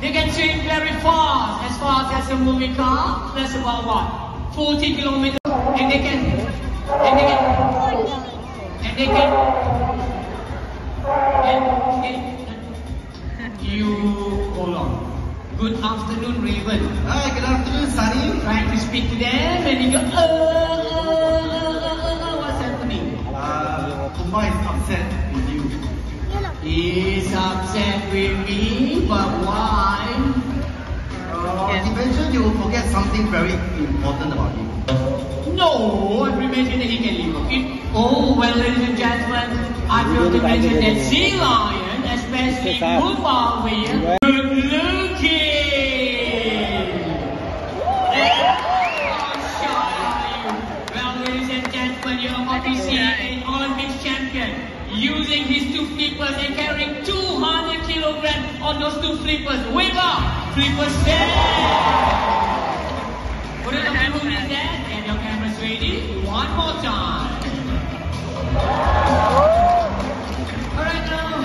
They can swim very fast as a moving car. That's about what? 40 kilometers. And they can, you hold on. Good afternoon, Raven. Hi, good afternoon, Sunny. Trying to speak to them and you go, what's happening? Puma is upset with you. He's upset with me, but why? He mentioned you will forget something very important about him. No, I've mentioned that he can leave. Okay? Oh, well, ladies and gentlemen, I feel to mention that Sea Lion, especially Puma here, good looking. Well, ladies and gentlemen, you're about to see an Olympic champion using his two flippers and carrying 200 kilograms on those two flippers. Wave up! Flippers stand! Put it on the room is that, and your camera's ready. One more time. Alright now,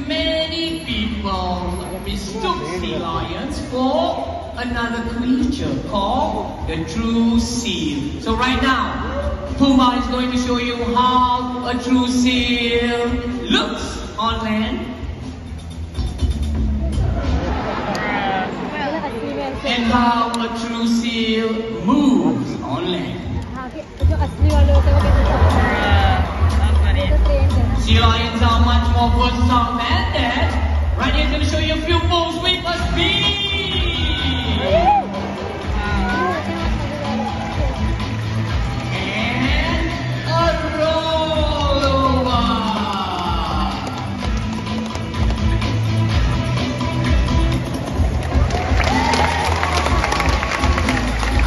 many people mistook sea lions for another creature called the true seal. So right now, Puma is going to show you how a true seal looks on land and how a true seal moves on land. Sea lions are much more versatile than that. Right here, I'm going to show you a few moves with a speed. And a roll over.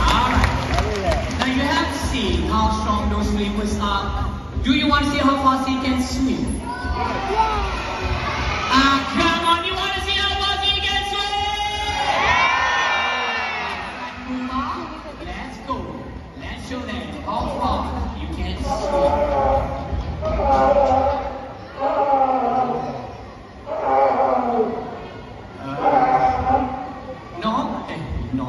Alright. Now you have seen how strong those flippers are. Do you want to see how fast he can swim? Come on, you want to see how fast he can swim? Puma, let's go. Let's show them how far you can swim. No.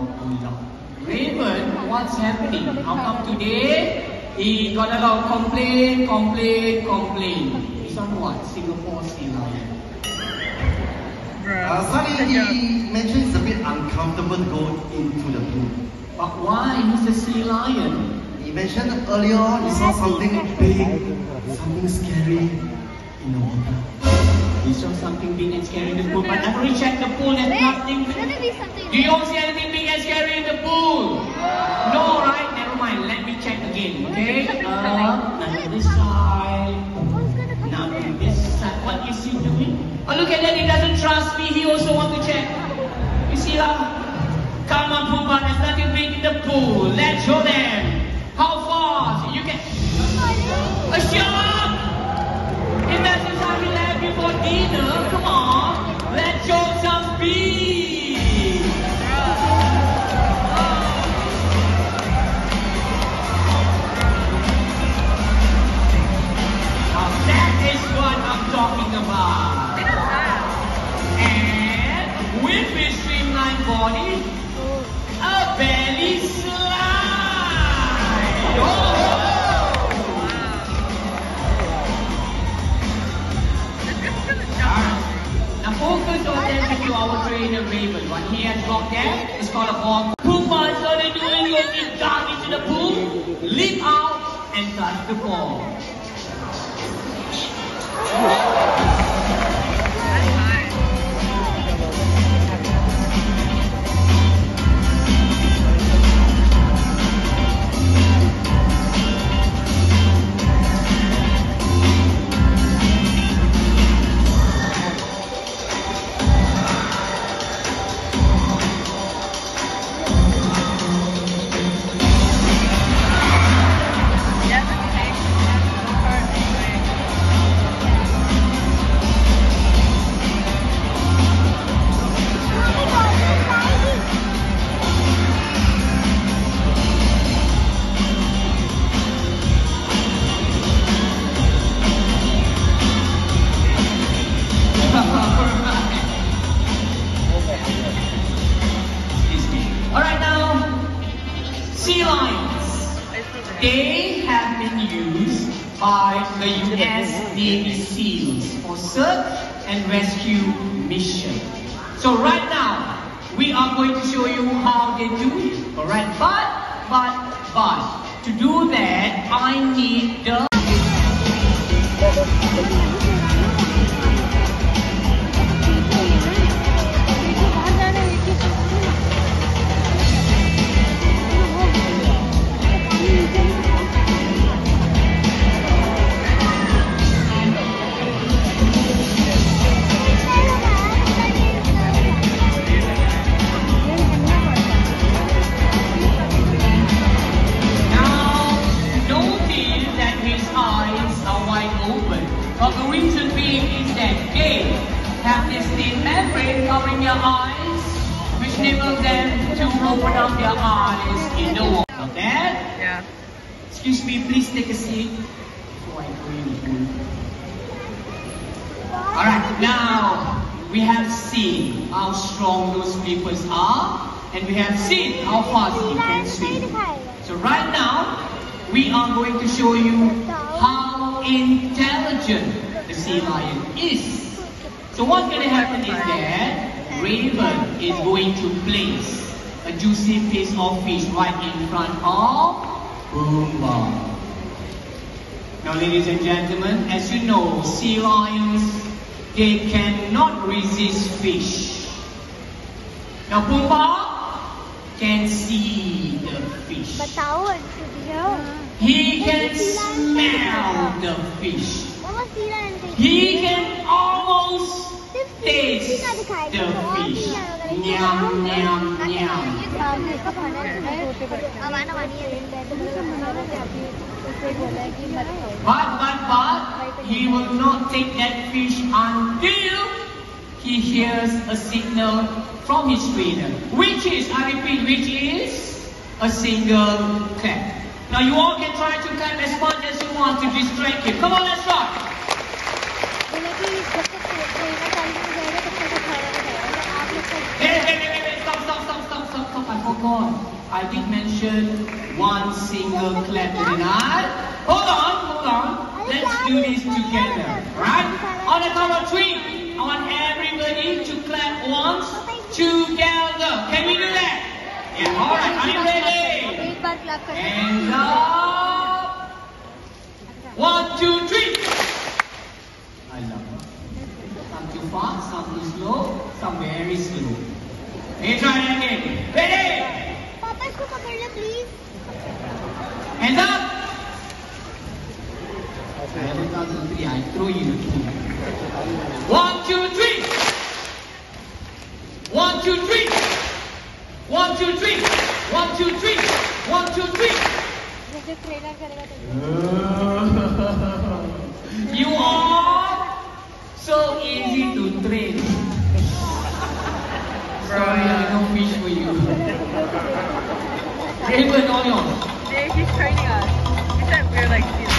Raven, what's happening? How come today he got a lot of complaint? He's on what? Singapore Sea Lion. Sunny, he mentioned it's a bit uncomfortable to go into the pool. But why? He's a sea lion. He mentioned earlier on he saw something big, something scary in the water. He saw something big and scary in the pool, but I've already checked the pool, there's nothing. Do you all see anything big and scary in the pool? No, right? Never mind, let me check again, okay? Now this side. Now this side. What is he doing? Oh, look at that, he doesn't trust me, he also wants to check. You see that? Come on, Puma, there's nothing big in the pool. Let's show them how fast you can. A shark! If that's the time you have before dinner, come on, let's show some speed. Now that is what I'm talking about. And with his streamlined body, a belly slide. Oh! Now focus on them to our trainer Raven. What he has got there is called a ball. Puma is going to do it. You'll get down into the pool, leap out, and touch the ball. by the US Navy SEALs for search and rescue mission. So right now, we are going to show you how they do it. Alright, but, to do that, I need the... But the reason being is that they have this thin membrane covering their eyes, which enables them to open up their eyes in the water. Okay? Yeah. Excuse me, please take a seat before I go in the pool. Alright, now we have seen how strong those flippers are, and we have seen how fast he can swim. So right now, we are going to show you how intelligent the sea lion is. So what's going to happen is that Raven is going to place a juicy piece of fish right in front of Pumbaa. Now ladies and gentlemen, as you know, sea lions, they cannot resist fish. Now Pumbaa can see the fish. He can smell the fish. He can almost taste the fish. Nyam, nyam, nyam. But, he will not take that fish until he hears a signal from his trainer. Which is, I repeat, which is a single clap. Now you all can try to clap as much as you want to distract him. Come on, let's start. Hey, stop. I forgot. I did mention one single clap, didn't I? Hold on. Let's do this together, right? On the count of 3, I want everybody to clap once together. Can we do that? Yeah, alright, are you ready? Hands up! 1, 2, 3! I love it. Some too fast, some too slow, some very slow. Hey, try it again. Ready? Papa, इसको पकड़ ले, please. Hands up! 2003, I throw you. 1, 2, 3! 1, 2, 3! 1, 2, 3! 1, 2, 3! 1, 2, 3! You are so easy to train. Sorry, I don't fish for you. Raven, all yours. He's training us. He said we're like students.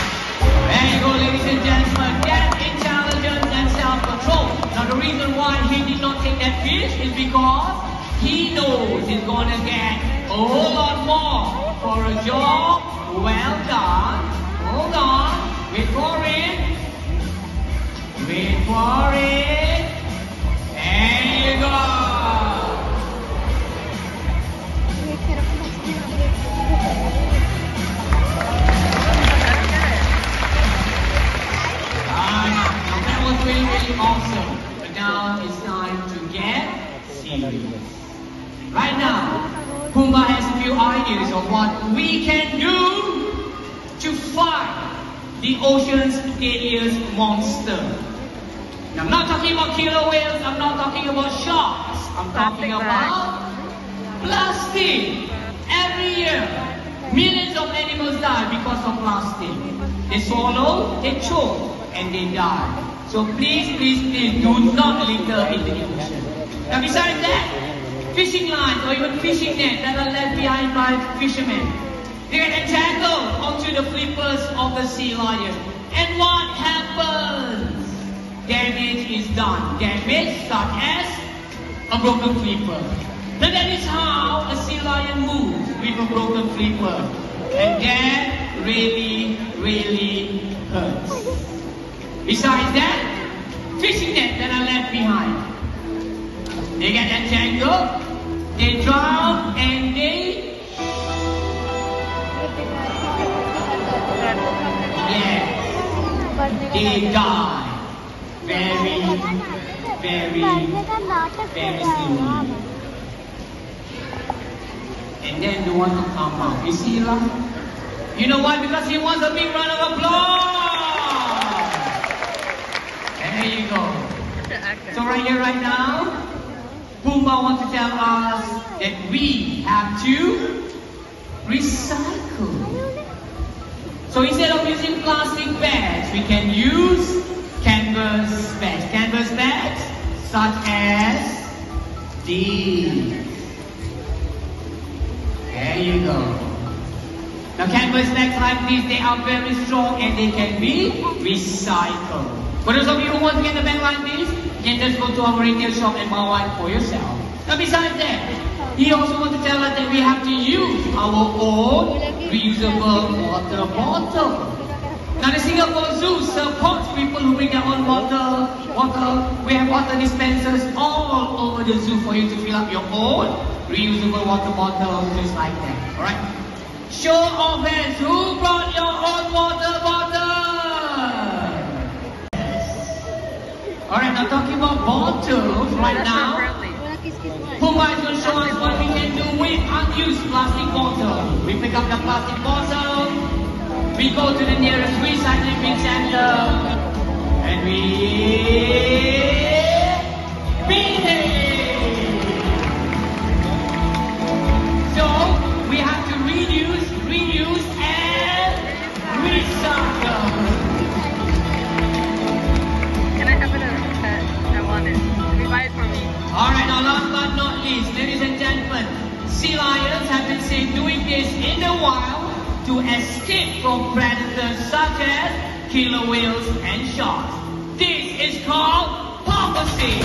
There you go, ladies and gentlemen. That intelligence and self-control. Now the reason why he did not take that fish is because he knows he's gonna get a whole lot more for a job well done. Hold on. Wait for it. Wait for it. There you go. That was really awesome. But now it's time to get serious. Right now, Pumbaa has a few ideas of what we can do to fight the ocean's deadliest monster. Now, I'm not talking about killer whales, I'm not talking about sharks, I'm talking about plastic. Every year, millions of animals die because of plastic. They swallow, they choke, and they die. So please do not litter in the ocean. Now besides that, fishing lines or even fishing nets that are left behind by fishermen, they get entangled onto the flippers of the sea lion. And what happens? Damage is done. Damage such as a broken flipper. Now that is how a sea lion moves, with a broken flipper. And then really, really hurts. Besides that, fishing net that are left behind. They get entangled, they drown, and they die very, very, very slowly. And then they want to come out. You see, Ella? You know why? Because he wants a big round of applause. There you go. So right here, right now, Pumbaa wants to tell us that we have to recycle. So instead of using plastic bags, we can use canvas bags. Canvas bags such as these. There you go. Now canvas bags like these, they are very strong and they can be recycled. For those of you who want to get a bag like this, you can just go to our retail shop and buy one for yourself. Now besides that, he also wants to tell us that we have to use our own reusable water bottle. Now the Singapore Zoo supports people who bring their own water. We have water dispensers all over the zoo for you to fill up your own reusable water bottle, just like that. Alright? Show of hands, who brought your own water bottle? Alright, now talking about bottles right now, Pumbaa is going to show us what we can do with unused plastic bottle. We pick up the plastic bottle, we go to the nearest recycling bin center, and we bin it. So we have to reuse, and recycle. Can I have another pet? I want it. Can you buy it for me? Alright, now last but not least, ladies and gentlemen, sea lions have been seen doing this in the wild to escape from predators such as killer whales and sharks. This is called porpoising.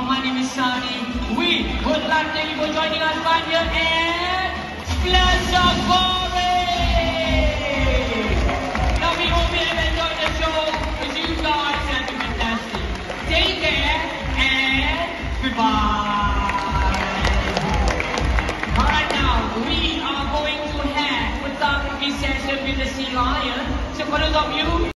My name is Sunny. We would like to thank you for joining us right here at Splash Safari. Now we hope you have enjoyed the show because you guys have been fantastic. Take care and goodbye. Alright, now we are going to have photography session with the sea lion. So for those of you